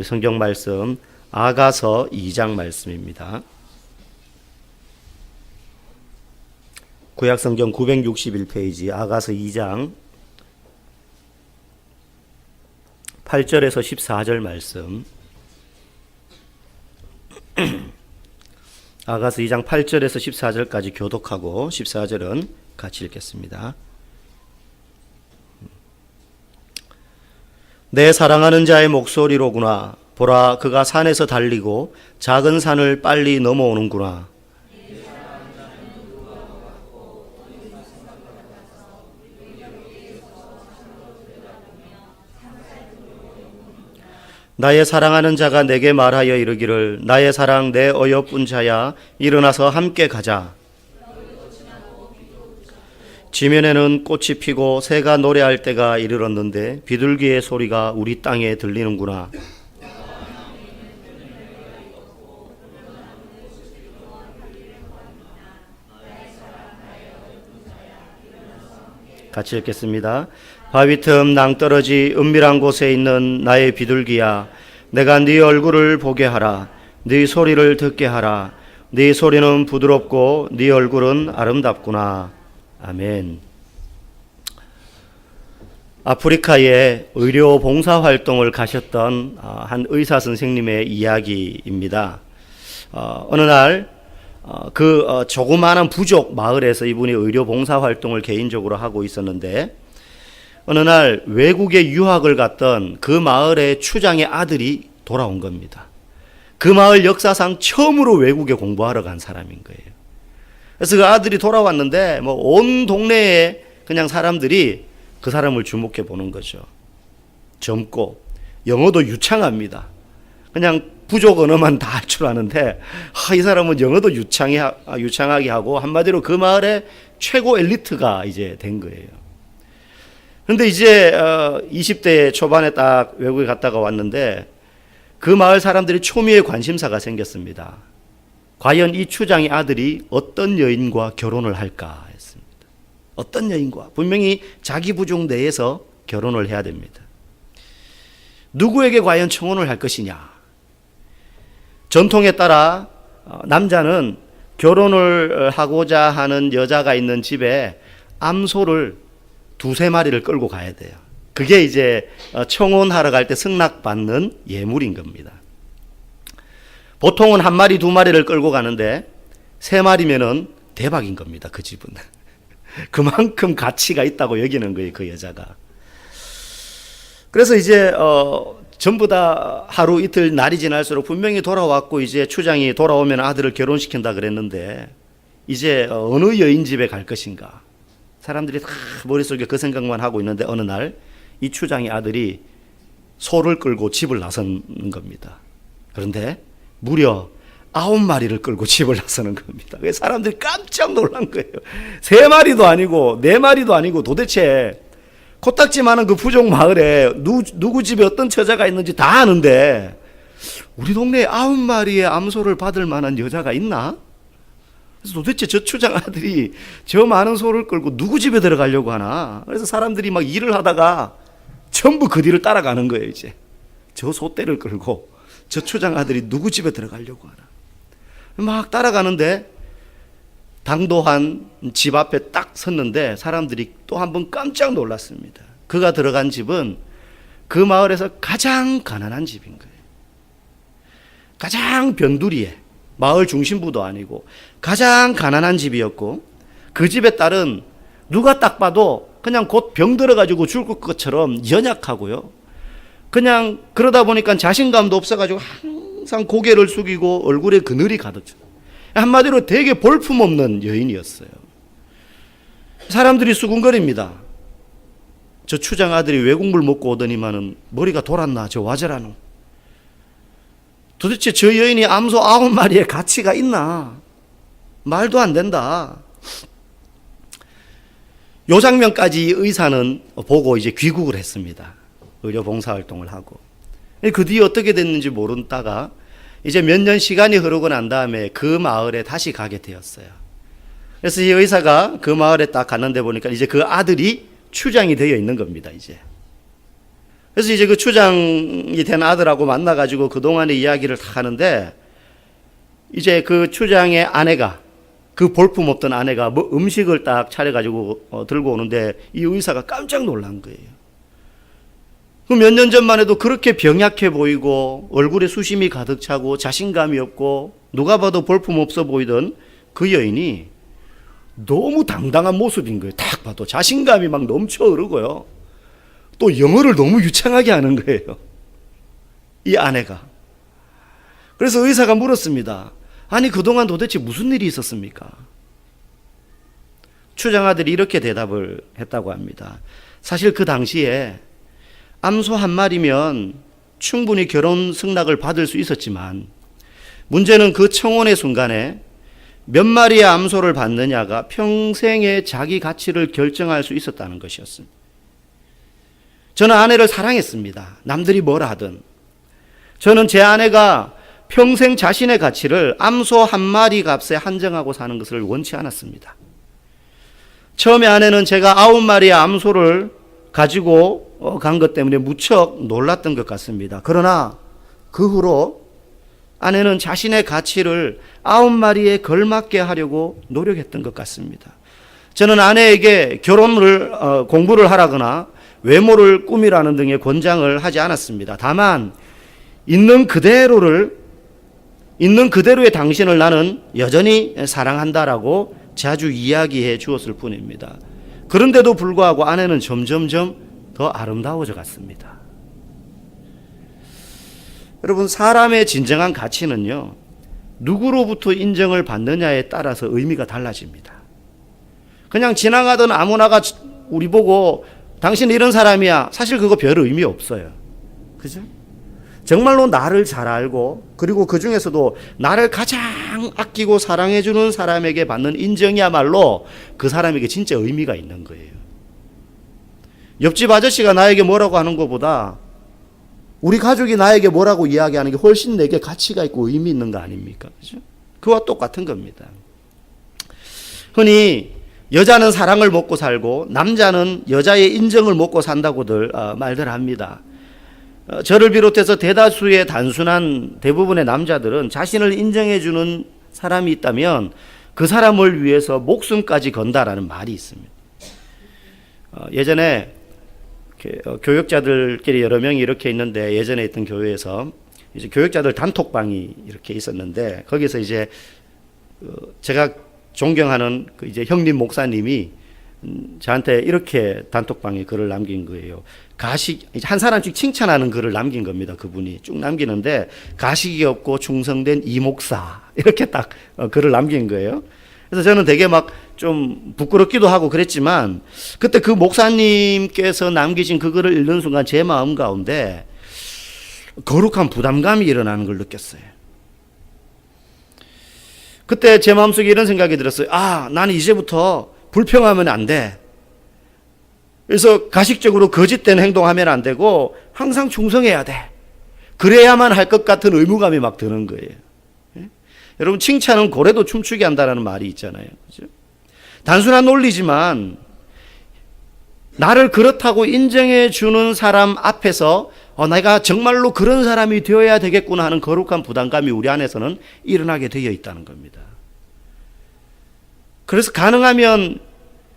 성경 말씀 아가서 2장 말씀입니다. 구약성경 961페이지 아가서 2장 8절에서 14절 말씀. 아가서 2장 8절에서 14절까지 교독하고 14절은 같이 읽겠습니다. 내 사랑하는 자의 목소리로구나. 보라, 그가 산에서 달리고 작은 산을 빨리 넘어오는구나. 나의 사랑하는 자가 내게 말하여 이르기를, 나의 사랑 내 어여쁜 자야, 일어나서 함께 가자. 지면에는 꽃이 피고 새가 노래할 때가 이르렀는데 비둘기의 소리가 우리 땅에 들리는구나. 같이 읽겠습니다. 바위 틈 낭떠러지 은밀한 곳에 있는 나의 비둘기야, 내가 네 얼굴을 보게 하라. 네 소리를 듣게 하라. 네 소리는 부드럽고 네 얼굴은 아름답구나. 아멘. 아프리카에 의료 봉사 활동을 가셨던 한 의사 선생님의 이야기입니다. 어느 날 그 조그마한 부족 마을에서 이분이 의료 봉사 활동을 개인적으로 하고 있었는데, 어느 날 외국에 유학을 갔던 그 마을의 추장의 아들이 돌아온 겁니다. 그 마을 역사상 처음으로 외국에 공부하러 간 사람인 거예요. 그래서 그 아들이 돌아왔는데 온 동네에 그냥 사람들이 그 사람을 주목해 보는 거죠. 젊고 영어도 유창합니다. 그냥 부족 언어만 다 할 줄 아는데 이 사람은 영어도 유창하게 하고 한마디로 그 마을의 최고 엘리트가 이제 된 거예요. 그런데 이제 20대 초반에 딱 외국에 갔다가 왔는데 그 마을 사람들이 초미의 관심사가 생겼습니다. 과연 이 추장의 아들이 어떤 여인과 결혼을 할까 했습니다. 어떤 여인과? 분명히 자기 부족 내에서 결혼을 해야 됩니다. 누구에게 과연 청혼을 할 것이냐? 전통에 따라 남자는 결혼을 하고자 하는 여자가 있는 집에 암소를 2-3마리를 끌고 가야 돼요. 그게 이제 청혼하러 갈 때 승낙받는 예물인 겁니다. 보통은 1마리, 2마리를 끌고 가는데 3마리면은 대박인 겁니다. 그 집은. 그만큼 가치가 있다고 여기는 거예요, 그 여자가. 그래서 이제 전부 다 하루 이틀 날이 지날수록 분명히 돌아왔고, 이제 추장이 돌아오면 아들을 결혼시킨다 그랬는데 이제 어느 여인 집에 갈 것인가. 사람들이 다 머릿속에 그 생각만 하고 있는데 어느 날 이 추장의 아들이 소를 끌고 집을 나선 겁니다. 그런데 무려 9마리를 끌고 집을 나서는 겁니다. 그래서 사람들이 깜짝 놀란 거예요. 3마리도 아니고 4마리도 아니고 도대체 코딱지만한 그 부족 마을에 누구 집에 어떤 처자가 있는지 다 아는데 우리 동네에 9마리의 암소를 받을 만한 여자가 있나? 그래서 도대체 저 추장 아들이 저 많은 소를 끌고 누구 집에 들어가려고 하나? 그래서 사람들이 막 일을 하다가 전부 그 뒤를 따라가는 거예요. 이제 저 소떼를 끌고 저 추장 아들이 누구 집에 들어가려고 하나? 막 따라가는데 당도한 집 앞에 딱 섰는데 사람들이 또 한 번 깜짝 놀랐습니다. 그가 들어간 집은 그 마을에서 가장 가난한 집인 거예요. 가장 변두리에, 마을 중심부도 아니고 가장 가난한 집이었고, 그 집의 딸은 누가 딱 봐도 그냥 곧 병 들어가지고 죽을 것처럼 연약하고요. 그냥 그러다 보니까 자신감도 없어가지고 항상 고개를 숙이고 얼굴에 그늘이 가득 차. 한마디로 되게 볼품없는 여인이었어요. 사람들이 수군거립니다. 저 추장 아들이 외국물 먹고 오더니만은 머리가 돌았나 저 와저라노. 도대체 저 여인이 암소 9마리의 가치가 있나? 말도 안 된다. 요 장면까지 의사는 보고 이제 귀국을 했습니다. 의료 봉사활동을 하고. 그 뒤에 어떻게 됐는지 모르다가 이제 몇 년 시간이 흐르고 난 다음에 그 마을에 다시 가게 되었어요. 그래서 이 의사가 그 마을에 딱 갔는데 보니까 이제 그 아들이 추장이 되어 있는 겁니다. 이제 그래서 이제 그 추장이 된 아들하고 만나가지고 그동안의 이야기를 다 하는데, 이제 그 추장의 아내가, 그 볼품없던 아내가 뭐 음식을 딱 차려가지고 들고 오는데 이 의사가 깜짝 놀란 거예요. 그 몇 년 전만 해도 그렇게 병약해 보이고 얼굴에 수심이 가득 차고 자신감이 없고 누가 봐도 볼품없어 보이던 그 여인이 너무 당당한 모습인 거예요. 딱 봐도 자신감이 막 넘쳐 흐르고요. 또 영어를 너무 유창하게 하는 거예요, 이 아내가. 그래서 의사가 물었습니다. 아니, 그동안 도대체 무슨 일이 있었습니까? 추장아들이 이렇게 대답을 했다고 합니다. 사실 그 당시에 암소 한 마리면 충분히 결혼 승낙을 받을 수 있었지만, 문제는 그 청혼의 순간에 몇 마리의 암소를 받느냐가 평생의 자기 가치를 결정할 수 있었다는 것이었습니다. 저는 아내를 사랑했습니다. 남들이 뭐라 하든. 저는 제 아내가 평생 자신의 가치를 암소 한 마리 값에 한정하고 사는 것을 원치 않았습니다. 처음에 아내는 제가 9마리의 암소를 가지고 간 것 때문에 무척 놀랐던 것 같습니다. 그러나 그 후로 아내는 자신의 가치를 9마리에 걸맞게 하려고 노력했던 것 같습니다. 저는 아내에게 공부를 하라거나 외모를 꾸미라는 등의 권장을 하지 않았습니다. 다만 있는 그대로의 당신을 나는 여전히 사랑한다라고 자주 이야기해 주었을 뿐입니다. 그런데도 불구하고 아내는 점점점 더 아름다워져 갔습니다. 여러분, 사람의 진정한 가치는요, 누구로부터 인정을 받느냐에 따라서 의미가 달라집니다. 그냥 지나가던 아무나가 우리 보고 당신 이런 사람이야, 사실 그거 별 의미 없어요. 그죠? 정말로 나를 잘 알고, 그리고 그 중에서도 나를 가장 아끼고 사랑해주는 사람에게 받는 인정이야말로 그 사람에게 진짜 의미가 있는 거예요. 옆집 아저씨가 나에게 뭐라고 하는 것보다 우리 가족이 나에게 뭐라고 이야기하는 게 훨씬 내게 가치가 있고 의미 있는 거 아닙니까? 그죠? 그와 똑같은 겁니다. 흔히 여자는 사랑을 먹고 살고 남자는 여자의 인정을 먹고 산다고들 말들 합니다. 저를 비롯해서 대다수의 대부분의 남자들은 자신을 인정해주는 사람이 있다면 그 사람을 위해서 목숨까지 건다라는 말이 있습니다. 예전에 교역자들끼리 여러 명이 이렇게 있는데, 예전에 있던 교회에서 이제 교역자들 단톡방이 이렇게 있었는데, 거기서 이제 제가 존경하는 그 이제 형님 목사님이 저한테 이렇게 단톡방에 글을 남긴 거예요. 한 사람씩 칭찬하는 글을 남긴 겁니다. 그분이 쭉 남기는데, 가식이 없고 충성된 이 목사, 이렇게 딱 글을 남긴 거예요. 그래서 저는 되게 막 좀 부끄럽기도 하고 그랬지만, 그때 그 목사님께서 남기신 그 글을 읽는 순간 제 마음 가운데 거룩한 부담감이 일어나는 걸 느꼈어요. 그때 제 마음속에 이런 생각이 들었어요. 나는 이제부터 불평하면 안 돼. 그래서 가식적으로 거짓된 행동하면 안 되고 항상 충성해야 돼. 그래야만 할 것 같은 의무감이 막 드는 거예요. 여러분, 칭찬은 고래도 춤추게 한다는 말이 있잖아요. 그죠? 단순한 논리지만 나를 그렇다고 인정해 주는 사람 앞에서 내가 정말로 그런 사람이 되어야 되겠구나 하는 거룩한 부담감이 우리 안에서는 일어나게 되어 있다는 겁니다. 그래서 가능하면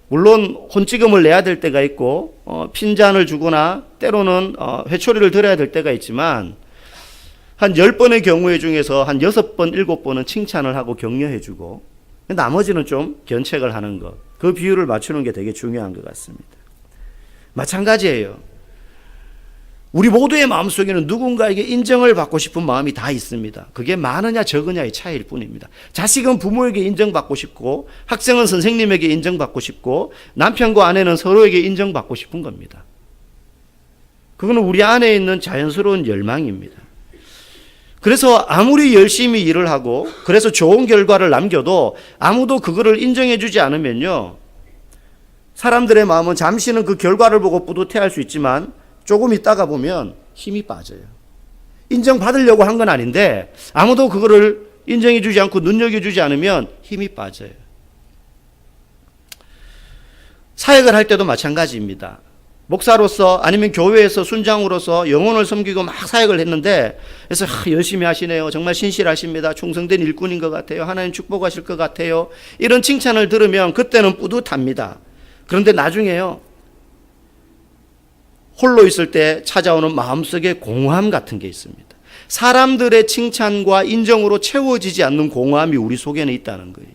물론 혼찌금을 내야 될 때가 있고 핀잔을 주거나 때로는 회초리를 들어야 될 때가 있지만, 한 10번의 경우에 중에서 한 6번, 7번은 칭찬을 하고 격려해주고 나머지는 좀 견책을 하는 것, 그 비율을 맞추는 게 되게 중요한 것 같습니다. 마찬가지예요. 우리 모두의 마음속에는 누군가에게 인정을 받고 싶은 마음이 다 있습니다. 그게 많으냐 적으냐의 차이일 뿐입니다. 자식은 부모에게 인정받고 싶고, 학생은 선생님에게 인정받고 싶고, 남편과 아내는 서로에게 인정받고 싶은 겁니다. 그거는 우리 안에 있는 자연스러운 열망입니다. 그래서 아무리 열심히 일을 하고 그래서 좋은 결과를 남겨도 아무도 그거를 인정해 주지 않으면요, 사람들의 마음은 잠시는 그 결과를 보고 뿌듯해할 수 있지만 조금 있다가 보면 힘이 빠져요. 인정받으려고 한 건 아닌데 아무도 그거를 인정해 주지 않고 눈여겨 주지 않으면 힘이 빠져요. 사역을 할 때도 마찬가지입니다. 목사로서 아니면 교회에서 순장으로서 영혼을 섬기고 막 사역을 했는데, 그래서 열심히 하시네요. 정말 신실하십니다. 충성된 일꾼인 것 같아요. 하나님 축복하실 것 같아요. 이런 칭찬을 들으면 그때는 뿌듯합니다. 그런데 나중에요, 홀로 있을 때 찾아오는 마음속의 공허함 같은 게 있습니다. 사람들의 칭찬과 인정으로 채워지지 않는 공허함이 우리 속에는 있다는 거예요.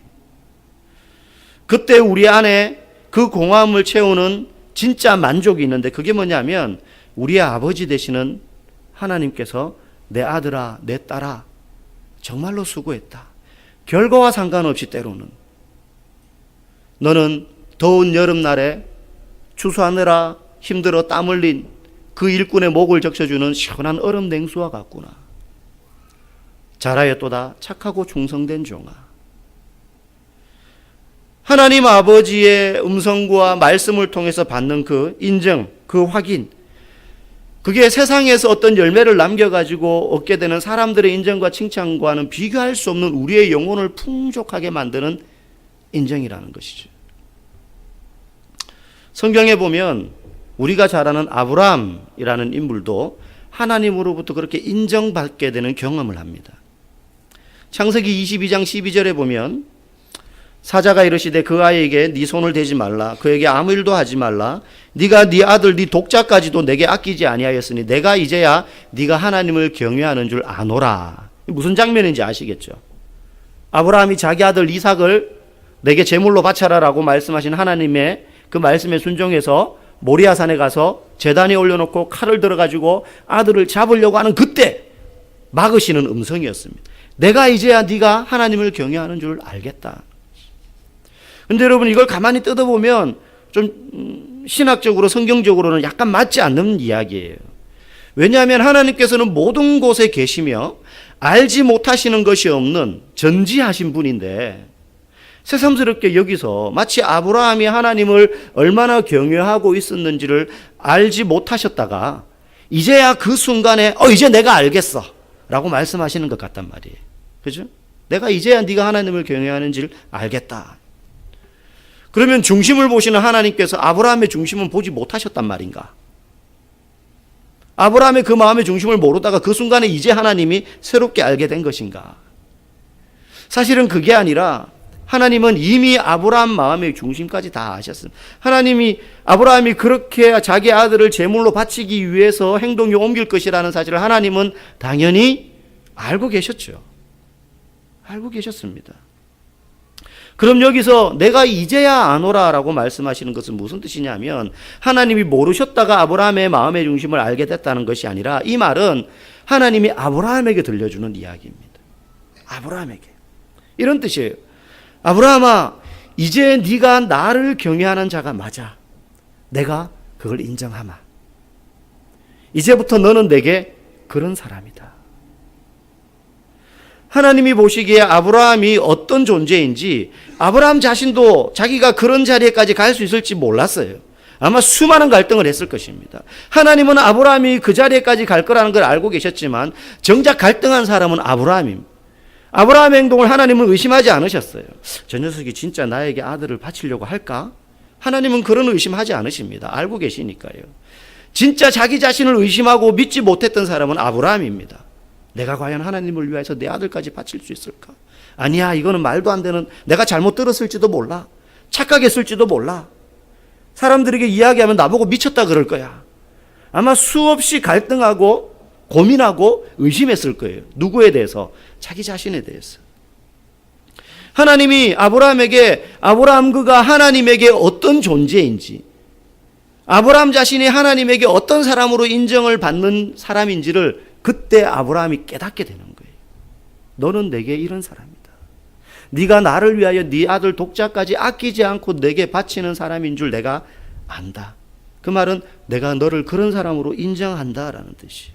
그때 우리 안에 그 공허함을 채우는 진짜 만족이 있는데, 그게 뭐냐면 우리의 아버지 되시는 하나님께서 내 아들아, 내 딸아, 정말로 수고했다. 결과와 상관없이 때로는 너는 더운 여름날에 추수하느라 힘들어 땀 흘린 그 일꾼의 목을 적셔주는 시원한 얼음 냉수와 같구나. 잘하였도다 착하고 충성된 종아. 하나님 아버지의 음성과 말씀을 통해서 받는 그 인정, 그 확인, 그게 세상에서 어떤 열매를 남겨가지고 얻게 되는 사람들의 인정과 칭찬과는 비교할 수 없는 우리의 영혼을 풍족하게 만드는 인정이라는 것이죠. 성경에 보면 우리가 잘 아는 아브라함이라는 인물도 하나님으로부터 그렇게 인정받게 되는 경험을 합니다. 창세기 22장 12절에 보면 사자가 이르시되 그 아이에게 네 손을 대지 말라, 그에게 아무 일도 하지 말라, 네가 네 아들 네 독자까지도 내게 아끼지 아니하였으니 내가 이제야 네가 하나님을 경외하는 줄 아노라. 무슨 장면인지 아시겠죠? 아브라함이 자기 아들 이삭을 내게 제물로 바쳐라라고 말씀하신 하나님의 그 말씀에 순종해서 모리아산에 가서 제단에 올려놓고 칼을 들어가지고 아들을 잡으려고 하는 그때 막으시는 음성이었습니다. 내가 이제야 네가 하나님을 경외하는 줄 알겠다. 근데 여러분, 이걸 가만히 뜯어보면 좀 신학적으로 성경적으로는 약간 맞지 않는 이야기예요. 왜냐하면 하나님께서는 모든 곳에 계시며 알지 못하시는 것이 없는 전지하신 분인데, 새삼스럽게 여기서 마치 아브라함이 하나님을 얼마나 경외하고 있었는지를 알지 못하셨다가 이제야 그 순간에 이제 내가 알겠어 라고 말씀하시는 것 같단 말이에요. 그죠? 내가 이제야 네가 하나님을 경외하는지를 알겠다. 그러면 중심을 보시는 하나님께서 아브라함의 중심은 보지 못하셨단 말인가? 아브라함의 그 마음의 중심을 모르다가 그 순간에 이제 하나님이 새롭게 알게 된 것인가? 사실은 그게 아니라 하나님은 이미 아브라함 마음의 중심까지 다 아셨습니다. 아브라함이 그렇게 자기 아들을 제물로 바치기 위해서 행동이 옮길 것이라는 사실을 하나님은 당연히 알고 계셨죠. 알고 계셨습니다. 그럼 여기서 내가 이제야 아노라라고 말씀하시는 것은 무슨 뜻이냐면, 하나님이 모르셨다가 아브라함의 마음의 중심을 알게 됐다는 것이 아니라, 이 말은 하나님이 아브라함에게 들려주는 이야기입니다. 아브라함에게. 이런 뜻이에요. 아브라함아, 이제 네가 나를 경외하는 자가 맞아. 내가 그걸 인정하마. 이제부터 너는 내게 그런 사람이다. 하나님이 보시기에 아브라함이 어떤 존재인지, 아브라함 자신도 자기가 그런 자리에까지 갈 수 있을지 몰랐어요. 아마 수많은 갈등을 했을 것입니다. 하나님은 아브라함이 그 자리에까지 갈 거라는 걸 알고 계셨지만 정작 갈등한 사람은 아브라함입니다. 아브라함의 행동을 하나님은 의심하지 않으셨어요. 저 녀석이 진짜 나에게 아들을 바치려고 할까? 하나님은 그런 의심하지 않으십니다. 알고 계시니까요. 진짜 자기 자신을 의심하고 믿지 못했던 사람은 아브라함입니다. 내가 과연 하나님을 위해서 내 아들까지 바칠 수 있을까? 아니야, 이거는 말도 안 되는, 내가 잘못 들었을지도 몰라. 착각했을지도 몰라. 사람들에게 이야기하면 나보고 미쳤다 그럴 거야. 아마 수없이 갈등하고 고민하고 의심했을 거예요. 누구에 대해서? 자기 자신에 대해서. 하나님이 아브라함 그가 하나님에게 어떤 존재인지, 아브라함 자신이 하나님에게 어떤 사람으로 인정을 받는 사람인지를 그때 아브라함이 깨닫게 되는 거예요. 너는 내게 이런 사람이다. 네가 나를 위하여 네 아들 독자까지 아끼지 않고 내게 바치는 사람인 줄 내가 안다. 그 말은 내가 너를 그런 사람으로 인정한다라는 뜻이.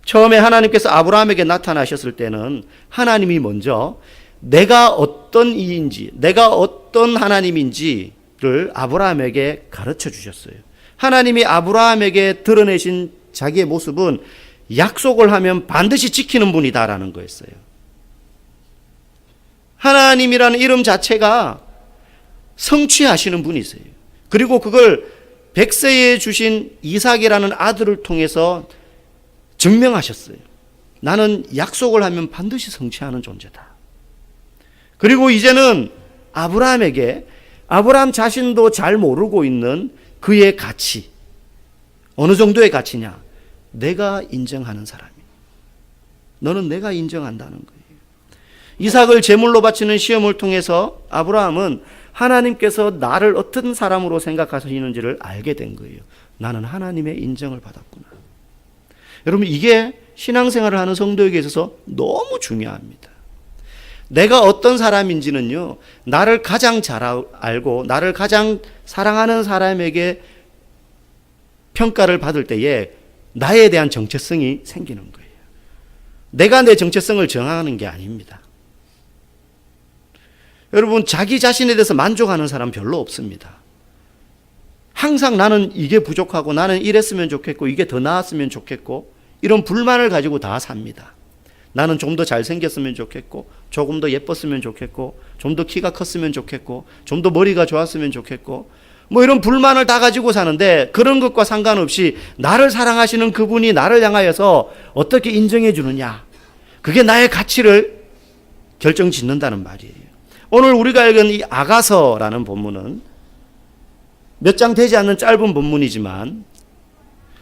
처음에 하나님께서 아브라함에게 나타나셨을 때는 하나님이 먼저 내가 어떤 이인지, 내가 어떤 하나님인지를 아브라함에게 가르쳐 주셨어요. 하나님이 아브라함에게 드러내신 자기의 모습은 약속을 하면 반드시 지키는 분이다라는 거였어요. 하나님이라는 이름 자체가 성취하시는 분이세요. 그리고 그걸 백세에 주신 이삭이라는 아들을 통해서 증명하셨어요. 나는 약속을 하면 반드시 성취하는 존재다. 그리고 이제는 아브라함에게, 아브라함 자신도 잘 모르고 있는 그의 가치, 어느 정도의 가치냐? 내가 인정하는 사람이야. 너는 내가 인정한다는 거예요. 이삭을 제물로 바치는 시험을 통해서 아브라함은 하나님께서 나를 어떤 사람으로 생각하시는지를 알게 된 거예요. 나는 하나님의 인정을 받았구나. 여러분, 이게 신앙생활을 하는 성도에게 있어서 너무 중요합니다. 내가 어떤 사람인지는요, 나를 가장 잘 알고 나를 가장 사랑하는 사람에게 평가를 받을 때에 나에 대한 정체성이 생기는 거예요. 내가 내 정체성을 정하는 게 아닙니다. 여러분, 자기 자신에 대해서 만족하는 사람 별로 없습니다. 항상 나는 이게 부족하고 나는 이랬으면 좋겠고 이게 더 나았으면 좋겠고 이런 불만을 가지고 다 삽니다. 나는 좀 더 잘생겼으면 좋겠고 조금 더 예뻤으면 좋겠고 좀 더 키가 컸으면 좋겠고 좀 더 머리가 좋았으면 좋겠고 뭐 이런 불만을 다 가지고 사는데, 그런 것과 상관없이 나를 사랑하시는 그분이 나를 향하여서 어떻게 인정해 주느냐, 그게 나의 가치를 결정짓는다는 말이에요. 오늘 우리가 읽은 이 아가서라는 본문은 몇 장 되지 않는 짧은 본문이지만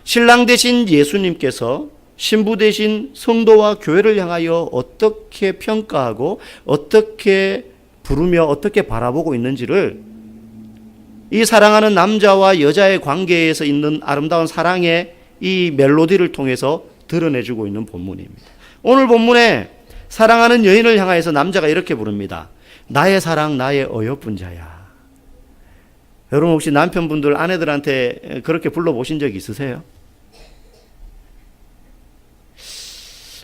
신랑 되신 예수님께서 신부 되신 성도와 교회를 향하여 어떻게 평가하고 어떻게 부르며 어떻게 바라보고 있는지를 이 사랑하는 남자와 여자의 관계에서 있는 아름다운 사랑의 이 멜로디를 통해서 드러내주고 있는 본문입니다. 오늘 본문에 사랑하는 여인을 향하여서 남자가 이렇게 부릅니다. 나의 사랑, 나의 어여쁜 자야. 여러분, 혹시 남편분들 아내들한테 그렇게 불러보신 적 있으세요?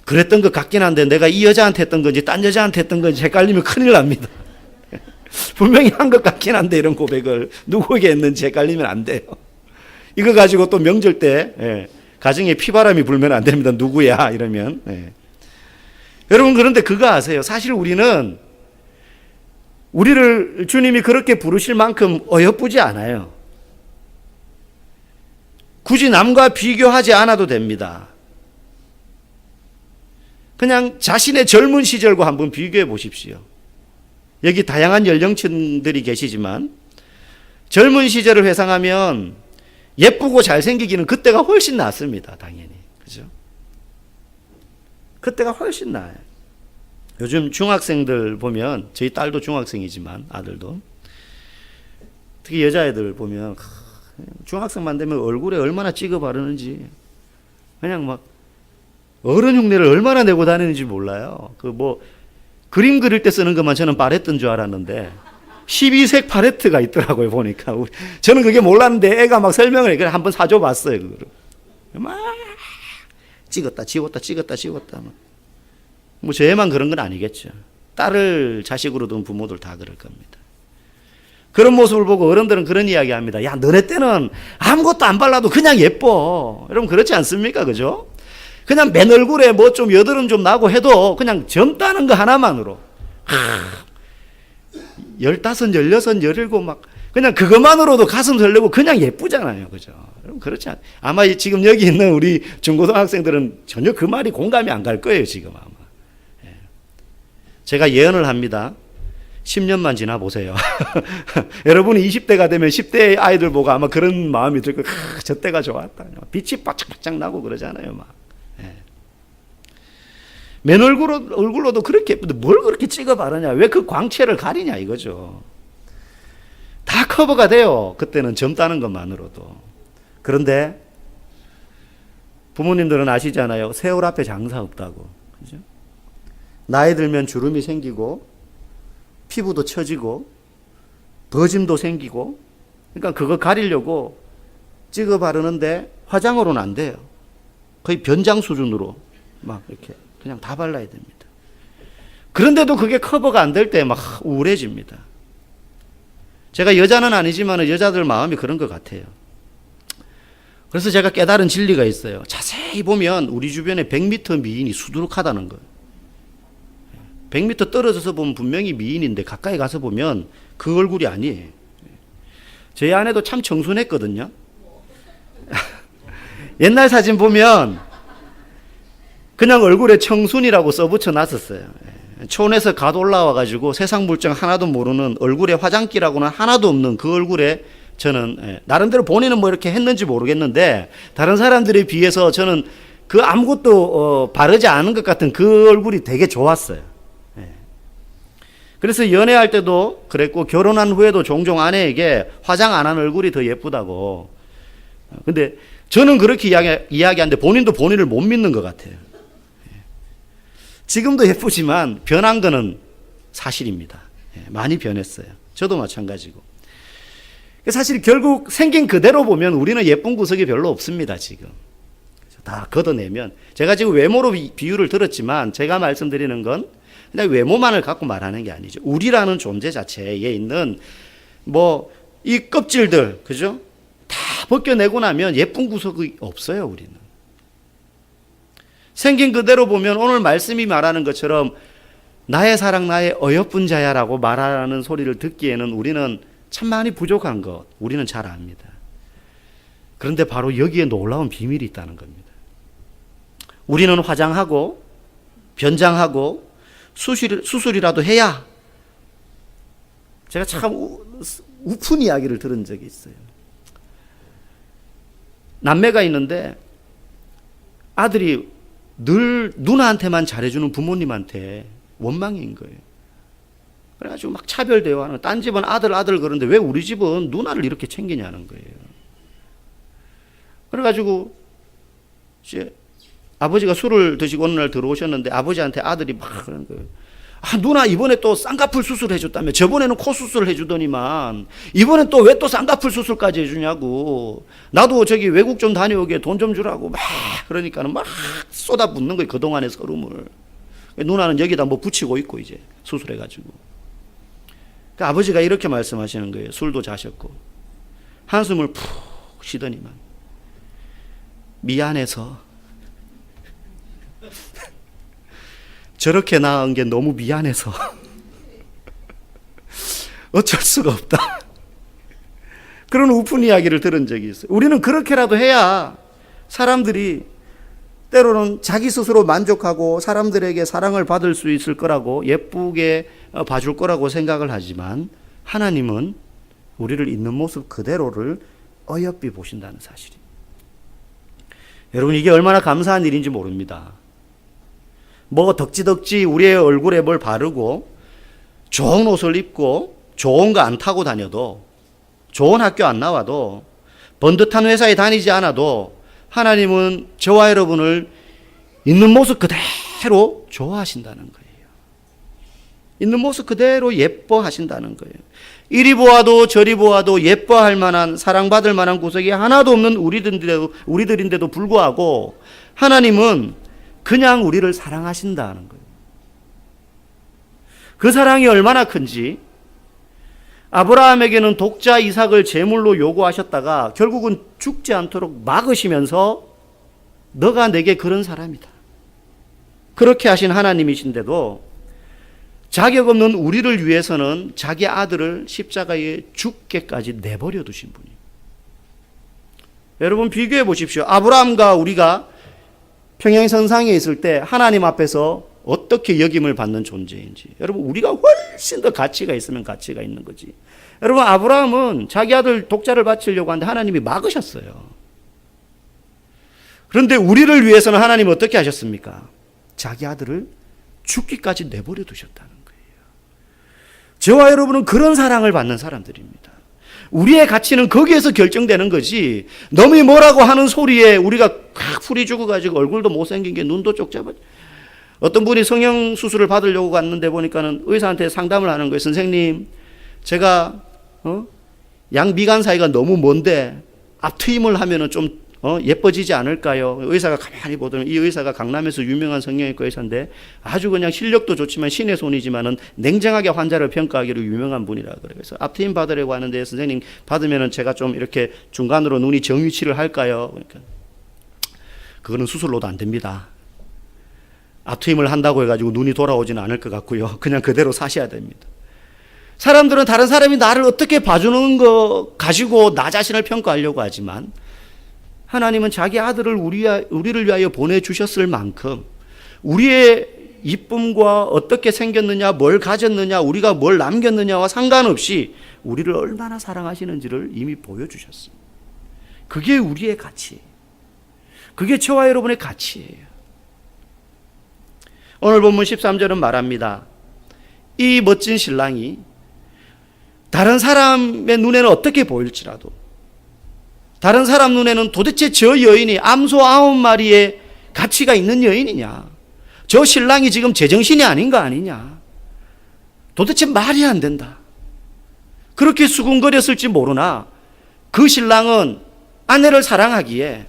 그랬던 것 같긴 한데 내가 이 여자한테 했던 건지 딴 여자한테 했던 건지 헷갈리면 큰일 납니다. 분명히 한 것 같긴 한데 이런 고백을 누구에게 했는지 헷갈리면 안 돼요. 이거 가지고 또 명절 때 가정에 피바람이 불면 안 됩니다. 누구야 이러면. 여러분, 그런데 그거 아세요? 사실 우리를 주님이 그렇게 부르실 만큼 어여쁘지 않아요. 굳이 남과 비교하지 않아도 됩니다. 그냥 자신의 젊은 시절과 한번 비교해 보십시오. 여기 다양한 연령층들이 계시지만 젊은 시절을 회상하면 예쁘고 잘생기기는 그때가 훨씬 낫습니다. 당연히. 그죠? 그때가 훨씬 나아요. 요즘 중학생들 보면, 저희 딸도 중학생이지만 아들도, 특히 여자애들 보면 중학생만 되면 얼굴에 얼마나 찍어 바르는지, 그냥 막 어른 흉내를 얼마나 내고 다니는지 몰라요. 그림 그릴 때 쓰는 것만 저는 파레트인 줄 알았는데 12색 파레트가 있더라고요. 보니까 저는 그게 몰랐는데 애가 막 설명을 해. 한번 사줘 봤어요. 그거를 막 찍었다 지웠다 찍었다 지웠다. 뭐 저애만 그런 건 아니겠죠. 딸을 자식으로 둔 부모들 다 그럴 겁니다. 그런 모습을 보고 어른들은 그런 이야기 합니다. 야, 너네 때는 아무것도 안 발라도 그냥 예뻐. 여러분, 그렇지 않습니까? 그죠? 그냥 맨 얼굴에 뭐 좀 여드름 좀 나고 해도 그냥 젊다는 거 하나만으로 15, 16, 17 막 그냥 그것만으로도 가슴 설레고 그냥 예쁘잖아요. 그죠? 여러분, 그렇지 않아요. 아마 지금 여기 있는 우리 중고등학생들은 전혀 그 말이 공감이 안 갈 거예요. 지금 아마. 제가 예언을 합니다. 10년만 지나 보세요. 여러분이 20대가 되면 10대 아이들 보고 아마 그런 마음이 들 거예요. 저 때가 좋았다. 빛이 바짝바짝 나고 그러잖아요. 막. 맨 얼굴로도 그렇게 예쁜데 뭘 그렇게 찍어 바르냐? 왜 그 광채를 가리냐 이거죠. 다 커버가 돼요. 그때는 젊다는 것만으로도. 그런데 부모님들은 아시잖아요. 세월 앞에 장사 없다고. 그죠? 나이 들면 주름이 생기고 피부도 처지고 버짐도 생기고, 그러니까 그거 가리려고 찍어 바르는데 화장으로는 안 돼요. 거의 변장 수준으로 막 이렇게 그냥 다 발라야 됩니다. 그런데도 그게 커버가 안 될 때 막 우울해집니다. 제가 여자는 아니지만 여자들 마음이 그런 것 같아요. 그래서 제가 깨달은 진리가 있어요. 자세히 보면 우리 주변에 100m 미인이 수두룩하다는 거예요. 100m 떨어져서 보면 분명히 미인인데 가까이 가서 보면 그 얼굴이 아니에요. 저희 아내도 참 청순했거든요. 옛날 사진 보면 그냥 얼굴에 청순이라고 써붙여 놨었어요. 촌에서 갓 올라와가지고 세상 물정 하나도 모르는 얼굴에 화장기라고는 하나도 없는 그 얼굴에 저는 나름대로 본인은 뭐 이렇게 했는지 모르겠는데 다른 사람들에 비해서 저는 그 아무것도 바르지 않은 것 같은 그 얼굴이 되게 좋았어요. 그래서 연애할 때도 그랬고 결혼한 후에도 종종 아내에게 화장 안 한 얼굴이 더 예쁘다고. 근데 저는 그렇게 이야기하는데 본인도 본인을 못 믿는 것 같아요. 지금도 예쁘지만 변한 거는 사실입니다. 많이 변했어요. 저도 마찬가지고. 사실 결국 생긴 그대로 보면 우리는 예쁜 구석이 별로 없습니다. 지금 다 걷어내면. 제가 지금 외모로 비유를 들었지만 제가 말씀드리는 건 그냥 외모만을 갖고 말하는 게 아니죠. 우리라는 존재 자체에 있는 뭐 이 껍질들, 그죠? 다 벗겨내고 나면 예쁜 구석이 없어요. 우리는 생긴 그대로 보면 오늘 말씀이 말하는 것처럼 나의 사랑 나의 어여쁜 자야라고 말하는 소리를 듣기에는 우리는 참 많이 부족한 것 우리는 잘 압니다. 그런데 바로 여기에 놀라운 비밀이 있다는 겁니다. 우리는 화장하고 변장하고 수술이라도 해야. 제가 참 우픈 이야기를 들은 적이 있어요. 남매가 있는데 아들이 늘 누나한테만 잘해주는 부모님한테 원망인 거예요. 그래가지고 막 차별 대화하는. 딴 집은 아들 그러는데 왜 우리 집은 누나를 이렇게 챙기냐는 거예요. 그래가지고 이제 아버지가 술을 드시고 어느 날 들어오셨는데 아버지한테 아들이 막 그러는 거예요. 아, 누나 이번에 또 쌍꺼풀 수술 해줬다며. 저번에는 코 수술 해주더니만 이번엔 또 왜 또 쌍꺼풀 수술까지 해주냐고. 나도 저기 외국 좀 다녀오게 돈 좀 주라고 막 그러니까는 막 쏟아붓는 거예요. 그동안의 서름을. 누나는 여기다 뭐 붙이고 있고 이제 수술해가지고. 그러니까 아버지가 이렇게 말씀하시는 거예요. 술도 자셨고 한숨을 푹 쉬더니만 미안해서 저렇게 낳은 게 너무 미안해서 어쩔 수가 없다. 그런 우픈 이야기를 들은 적이 있어요. 우리는 그렇게라도 해야 사람들이 때로는 자기 스스로 만족하고 사람들에게 사랑을 받을 수 있을 거라고 예쁘게 봐줄 거라고 생각을 하지만 하나님은 우리를 있는 모습 그대로를 어여삐 보신다는 사실이. 여러분 이게 얼마나 감사한 일인지 모릅니다. 뭐 덕지덕지 우리의 얼굴에 뭘 바르고 좋은 옷을 입고 좋은 거 안 타고 다녀도 좋은 학교 안 나와도 번듯한 회사에 다니지 않아도 하나님은 저와 여러분을 있는 모습 그대로 좋아하신다는 거예요. 있는 모습 그대로 예뻐하신다는 거예요. 이리 보아도 저리 보아도 예뻐할 만한 사랑받을 만한 구석이 하나도 없는 우리들인데도 불구하고 하나님은 그냥 우리를 사랑하신다는 거예요. 그 사랑이 얼마나 큰지 아브라함에게는 독자 이삭을 제물로 요구하셨다가 결국은 죽지 않도록 막으시면서 너가 내게 그런 사람이다. 그렇게 하신 하나님이신데도 자격 없는 우리를 위해서는 자기 아들을 십자가에 죽게까지 내버려 두신 분이에요. 여러분 비교해 보십시오. 아브라함과 우리가 평행선상에 있을 때 하나님 앞에서 어떻게 여김을 받는 존재인지. 여러분 우리가 훨씬 더 가치가 있으면 가치가 있는 거지. 여러분 아브라함은 자기 아들 독자를 바치려고 하는데 하나님이 막으셨어요. 그런데 우리를 위해서는 하나님은 어떻게 하셨습니까? 자기 아들을 죽기까지 내버려 두셨다는 거예요. 저와 여러분은 그런 사랑을 받는 사람들입니다. 우리의 가치는 거기에서 결정되는 거지. 남이 뭐라고 하는 소리에 우리가 꽉 풀이 죽어가지고 얼굴도 못생긴 게 눈도 쪽잡아. 어떤 분이 성형수술을 받으려고 갔는데 보니까는 의사한테 상담을 하는 거예요. 선생님, 제가 양미간 사이가 너무 먼데 앞트임을 하면은 좀 예뻐지지 않을까요? 의사가 가만히 보더니 이 의사가 강남에서 유명한 성형외과 의사인데 아주 그냥 실력도 좋지만 신의 손이지만은 냉정하게 환자를 평가하기로 유명한 분이라 그래요. 그래서 앞트임 받으려고 하는데 선생님 받으면은 제가 좀 이렇게 중간으로 눈이 정위치를 할까요? 그러니까 그거는 수술로도 안 됩니다. 앞트임을 한다고 해가지고 눈이 돌아오지는 않을 것 같고요. 그냥 그대로 사셔야 됩니다. 사람들은 다른 사람이 나를 어떻게 봐주는 거 가지고 나 자신을 평가하려고 하지만 하나님은 자기 아들을 우리를 위하여 보내주셨을 만큼 우리의 이쁨과 어떻게 생겼느냐, 뭘 가졌느냐, 우리가 뭘 남겼느냐와 상관없이 우리를 얼마나 사랑하시는지를 이미 보여주셨습니다. 그게 우리의 가치, 그게 저와 여러분의 가치예요. 오늘 본문 13절은 말합니다. 이 멋진 신랑이 다른 사람의 눈에는 어떻게 보일지라도, 다른 사람 눈에는 도대체 저 여인이 암소 9마리의 가치가 있는 여인이냐, 저 신랑이 지금 제정신이 아닌 거 아니냐, 도대체 말이 안 된다, 그렇게 수군거렸을지 모르나 그 신랑은 아내를 사랑하기에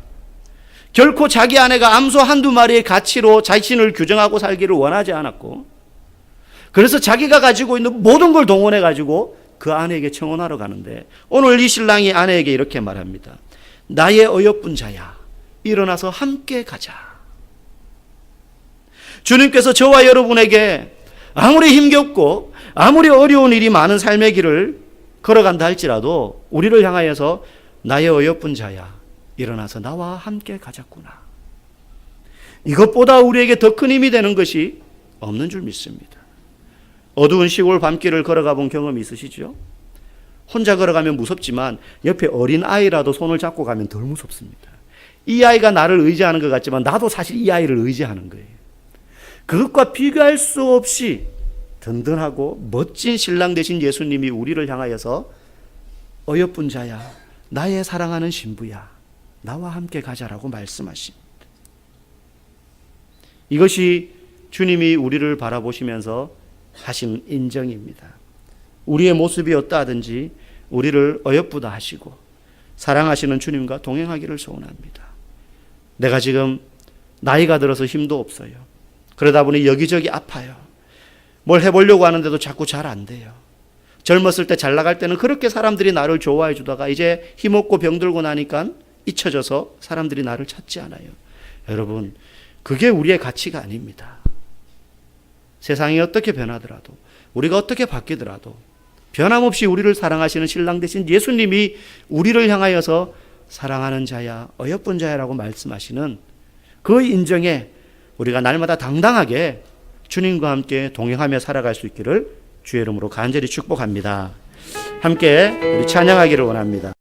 결코 자기 아내가 암소 한두 마리의 가치로 자신을 규정하고 살기를 원하지 않았고, 그래서 자기가 가지고 있는 모든 걸 동원해 가지고 그 아내에게 청혼하러 가는데, 오늘 이 신랑이 아내에게 이렇게 말합니다. 나의 어여쁜 자야, 일어나서 함께 가자. 주님께서 저와 여러분에게 아무리 힘겹고 아무리 어려운 일이 많은 삶의 길을 걸어간다 할지라도 우리를 향하여서 나의 어여쁜 자야, 일어나서 나와 함께 가자꾸나. 이것보다 우리에게 더 큰 힘이 되는 것이 없는 줄 믿습니다. 어두운 시골 밤길을 걸어가 본 경험이 있으시죠? 혼자 걸어가면 무섭지만 옆에 어린 아이라도 손을 잡고 가면 덜 무섭습니다. 이 아이가 나를 의지하는 것 같지만 나도 사실 이 아이를 의지하는 거예요. 그것과 비교할 수 없이 든든하고 멋진 신랑 되신 예수님이 우리를 향하여서 어여쁜 자야, 나의 사랑하는 신부야, 나와 함께 가자라고 말씀하십니다. 이것이 주님이 우리를 바라보시면서 하신 인정입니다. 우리의 모습이 어떠하든지 우리를 어여쁘다 하시고 사랑하시는 주님과 동행하기를 소원합니다. 내가 지금 나이가 들어서 힘도 없어요. 그러다 보니 여기저기 아파요. 뭘 해보려고 하는데도 자꾸 잘 안 돼요. 젊었을 때 잘 나갈 때는 그렇게 사람들이 나를 좋아해 주다가 이제 힘없고 병들고 나니까 잊혀져서 사람들이 나를 찾지 않아요. 여러분, 그게 우리의 가치가 아닙니다. 세상이 어떻게 변하더라도, 우리가 어떻게 바뀌더라도 변함없이 우리를 사랑하시는 신랑 되신 예수님이 우리를 향하여서 사랑하는 자야, 어여쁜 자야라고 말씀하시는 그 인정에 우리가 날마다 당당하게 주님과 함께 동행하며 살아갈 수 있기를 주의 이름으로 간절히 축복합니다. 함께 우리 찬양하기를 원합니다.